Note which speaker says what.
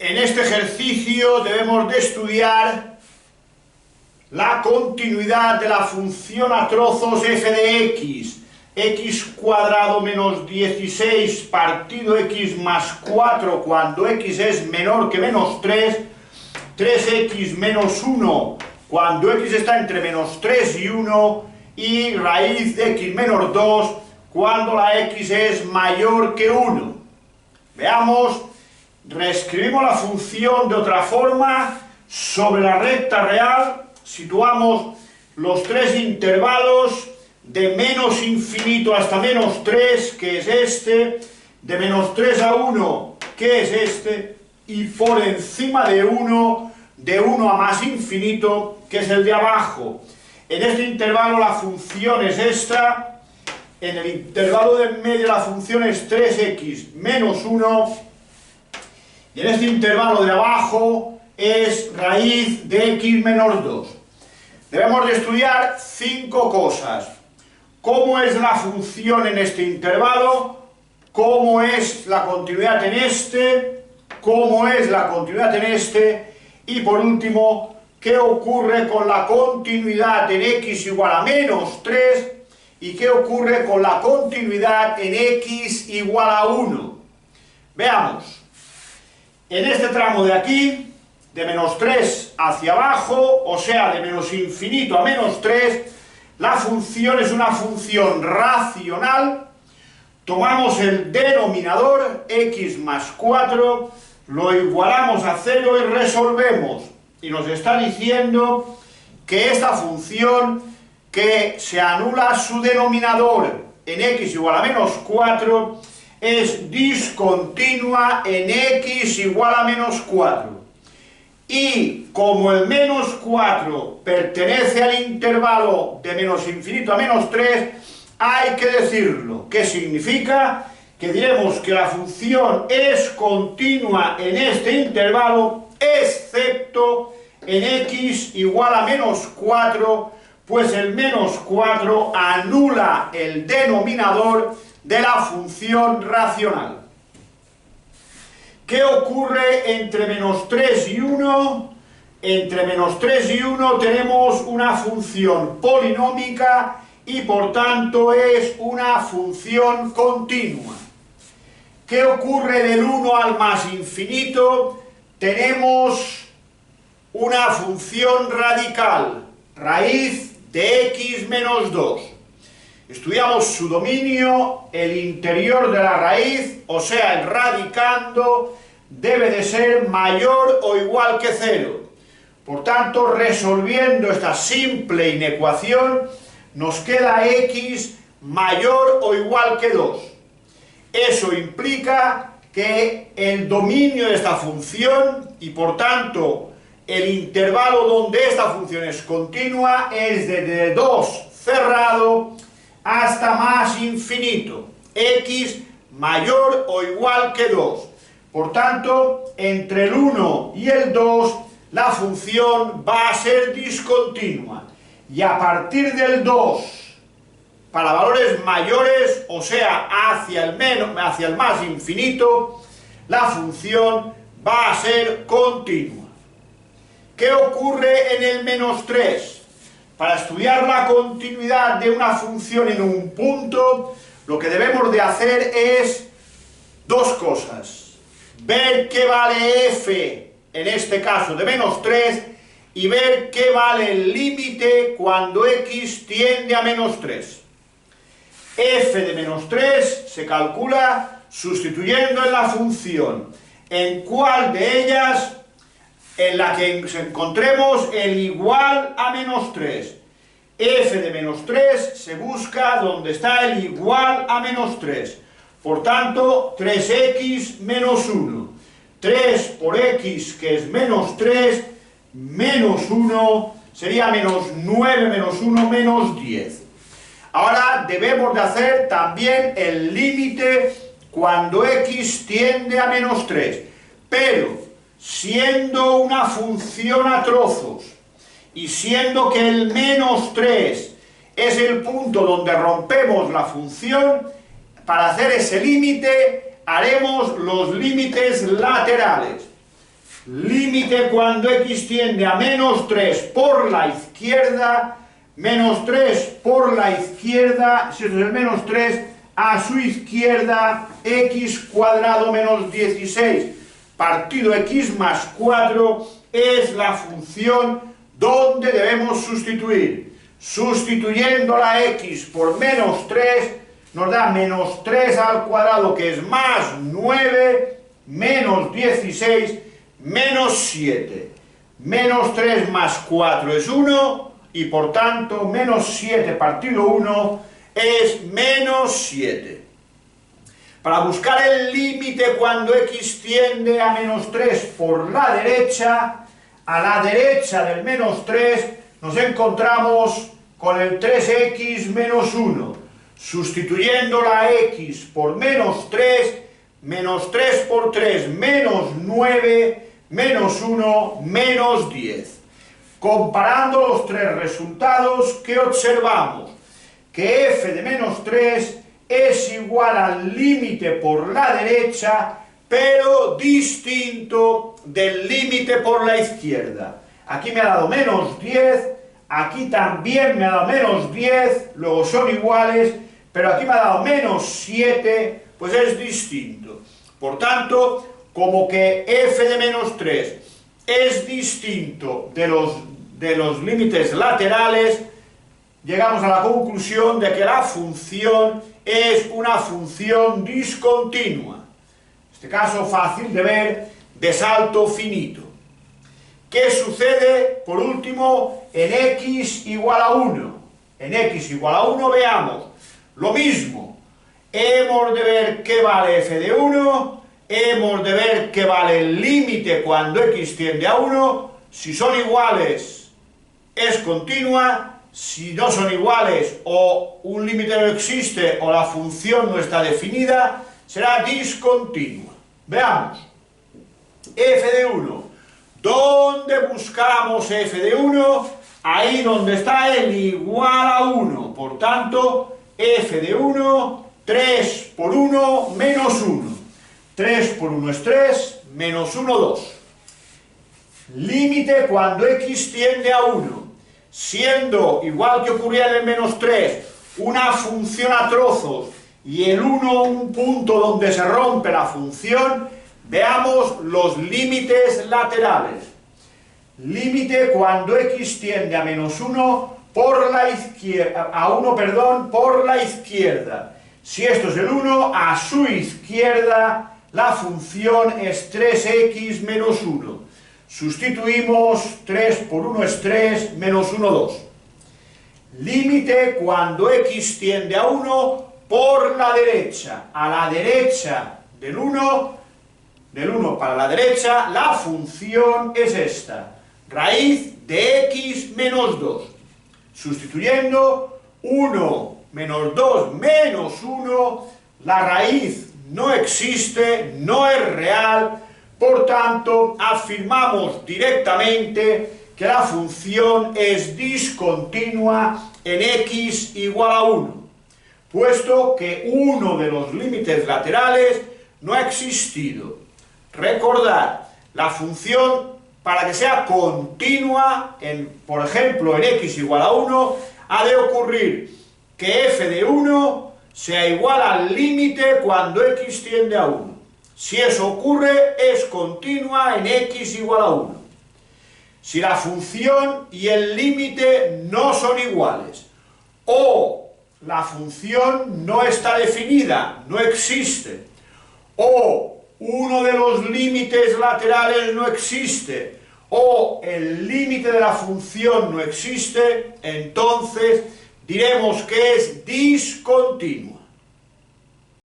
Speaker 1: En este ejercicio debemos de estudiar la continuidad de la función a trozos f de x cuadrado menos 16 partido x más 4 cuando x es menor que menos 3, 3x menos 1 cuando x está entre menos 3 y 1 y raíz de x menos 2 cuando la x es mayor que 1. Veamos, reescribimos la función de otra forma. Sobre la recta real situamos los tres intervalos de menos infinito hasta menos 3, que es este, de menos 3 a 1, que es este, y por encima de 1 a más infinito, que es el de abajo. En este intervalo la función es esta, en el intervalo de en medio la función es 3x menos 1, y en este intervalo de abajo es raíz de x menos 2. Debemos de estudiar 5 cosas. Cómo es la función en este intervalo, cómo es la continuidad en este, cómo es la continuidad en este, y por último, qué ocurre con la continuidad en x igual a menos 3 y qué ocurre con la continuidad en x igual a 1. Veamos. En este tramo de aquí, de menos 3 hacia abajo, o sea, de menos infinito a menos 3, la función es una función racional. Tomamos el denominador, x más 4, lo igualamos a 0 y resolvemos. Y nos está diciendo que esta función, que se anula su denominador en x igual a menos 4, es discontinua en x igual a menos 4. Y como el menos 4 pertenece al intervalo de menos infinito a menos 3, hay que decirlo. ¿Qué significa? Que diremos que la función es continua en este intervalo, excepto en x igual a menos 4, pues el menos 4 anula el denominador de la función racional. ¿Qué ocurre entre menos 3 y 1? Entre menos 3 y 1 tenemos una función polinómica y por tanto es una función continua. ¿Qué ocurre del 1 al más infinito? Tenemos una función radical, raíz de x menos 2. Estudiamos su dominio, el interior de la raíz, o sea, el radicando, debe de ser mayor o igual que 0. Por tanto, resolviendo esta simple inecuación, nos queda x mayor o igual que 2. Eso implica que el dominio de esta función, y por tanto el intervalo donde esta función es continua, es desde 2 cerrado hasta más infinito, x mayor o igual que 2. Por tanto, entre el 1 y el 2, la función va a ser discontinua. Y a partir del 2, para valores mayores, o sea, hacia el más infinito, la función va a ser continua. ¿Qué ocurre en el menos 3? Para estudiar la continuidad de una función en un punto, lo que debemos de hacer es dos cosas. Ver qué vale f, en este caso de menos 3, y ver qué vale el límite cuando x tiende a menos 3. F de menos 3 se calcula sustituyendo en la función en cuál de ellas, en la que encontremos el igual a menos 3. F de menos 3 se busca donde está el igual a menos 3. Por tanto, 3x menos 1. 3 por x, que es menos 3, menos 1, sería menos 9 menos 1, menos 10. Ahora debemos de hacer también el límite cuando x tiende a menos 3. Pero, siendo una función a trozos, y siendo que el menos 3 es el punto donde rompemos la función, para hacer ese límite haremos los límites laterales. límite cuando x tiende a menos 3 por la izquierda, menos 3 por la izquierda, si esto es el menos 3, a su izquierda, x cuadrado menos 16, partido x más 4, es la función donde debemos sustituir. Sustituyendo la x por menos 3, nos da menos 3 al cuadrado, que es más 9, menos 16, menos 7. Menos 3 más 4 es 1, y por tanto, menos 7 partido 1 es menos 7. Para buscar el límite cuando x tiende a menos 3 por la derecha, a la derecha del menos 3 nos encontramos con el 3x menos 1. Sustituyendo la x por menos 3, menos 3 por 3, menos 9, menos 1, menos 10. Comparando los tres resultados, ¿qué observamos? Que f de menos 3 es igual al límite por la derecha, pero distinto del límite por la izquierda. Aquí me ha dado menos 10, aquí también me ha dado menos 10, luego son iguales, pero aquí me ha dado menos 7, pues es distinto. Por tanto, como que f de menos 3 es distinto de los límites laterales, llegamos a la conclusión de que la función es una función discontinua. En este caso fácil de ver, de salto finito. ¿Qué sucede, por último, en x igual a 1? En x igual a 1 veamos lo mismo. Hemos de ver qué vale f de 1, hemos de ver qué vale el límite cuando x tiende a 1. Si son iguales, es continua. Si no son iguales, o un límite no existe, o la función no está definida, será discontinua. Veamos. F de 1. ¿Dónde buscamos f de 1? Ahí donde está el igual a 1. Por tanto, f de 1, 3 por 1 menos 1. 3 por 1 es 3, menos 1, 2. Límite cuando x tiende a 1. Siendo, igual que ocurría en el menos 3, una función a trozos y el 1 un punto donde se rompe la función, veamos los límites laterales. Límite cuando x tiende a menos 1 por la izquierda, por la izquierda. Si esto es el 1, a su izquierda la función es 3x menos 1. Sustituimos, 3 por 1 es 3, menos 1, 2. Límite cuando x tiende a 1 por la derecha. A la derecha del 1 para la derecha, la función es esta. Raíz de x menos 2. Sustituyendo, 1 menos 2 menos 1, la raíz no existe, no es real. Por tanto, afirmamos directamente que la función es discontinua en x igual a 1, puesto que uno de los límites laterales no ha existido. Recordad, la función, para que sea continua, por ejemplo, en x igual a 1, ha de ocurrir que f de 1 sea igual al límite cuando x tiende a 1. Si eso ocurre, es continua en x igual a 1. Si la función y el límite no son iguales, o la función no está definida, no existe, o uno de los límites laterales no existe, o el límite de la función no existe, entonces diremos que es discontinuo.